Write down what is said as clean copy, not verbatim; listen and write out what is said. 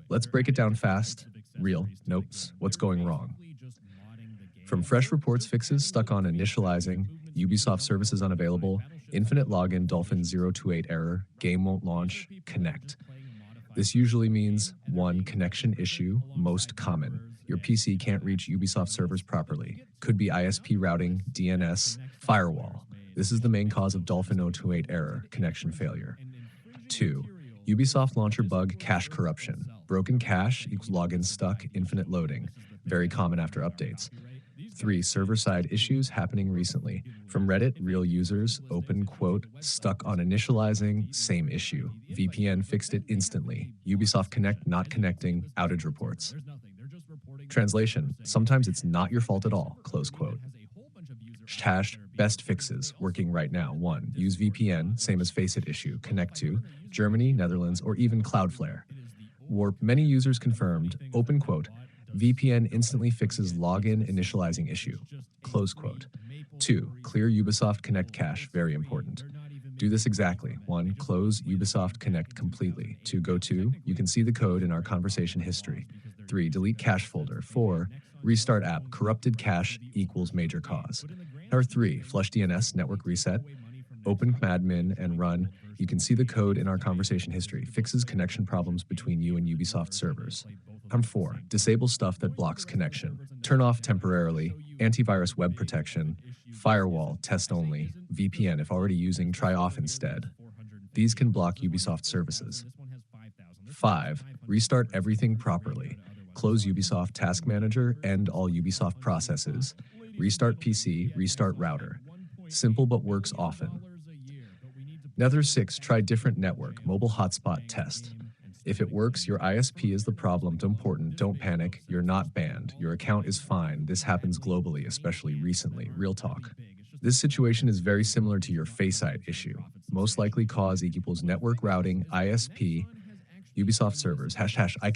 Let's break it down fast. Real notes. What's going wrong? From fresh reports fixes stuck on initializing, Ubisoft services unavailable, infinite login Dolphin-028 error, game won't launch, connect. This usually means 1. Connection issue, most common. Your PC can't reach Ubisoft servers properly. Could be ISP routing, DNS, firewall. This is the main cause of Dolphin-028 error, connection failure. 2. Ubisoft launcher bug, cache corruption. Broken cache equals login stuck, infinite loading. Very common after updates. 3. Server-side issues happening recently. From Reddit, real users, open quote, stuck on initializing, same issue. VPN fixed it instantly. Ubisoft Connect not connecting, outage reports. Translation, sometimes it's not your fault at all, close quote. Hash, best fixes, working right now. 1. Use VPN, same as Faceit issue, connect to Germany, Netherlands, or even Cloudflare. Warp, many users confirmed, open quote, VPN instantly fixes login initializing issue, close quote. 2. Clear Ubisoft Connect cache, very important. Do this exactly. 1. Close Ubisoft Connect completely. 2. Go to, you can see the code in our conversation history. 3. Delete cache folder. 4. Restart app, corrupted cache equals major cause. Or 3. Flush DNS, network reset. Open admin and run. You can see the code in our conversation history. Fixes connection problems between you and Ubisoft servers. 4. Disable stuff that blocks connection. Turn off temporarily. Antivirus web protection. Firewall, test only. VPN, if already using, try off instead. These can block Ubisoft services. 5. Restart everything properly. Close Ubisoft Task Manager, end all Ubisoft processes. Restart PC, restart router. Simple but works often. 6. Try different network, mobile hotspot test. If it works, your ISP is the problem. Don't panic. You're not banned. Your account is fine. This happens globally, especially recently. Real talk. This situation is very similar to your Faceit issue. Most likely cause equals network routing, ISP, Ubisoft servers, #I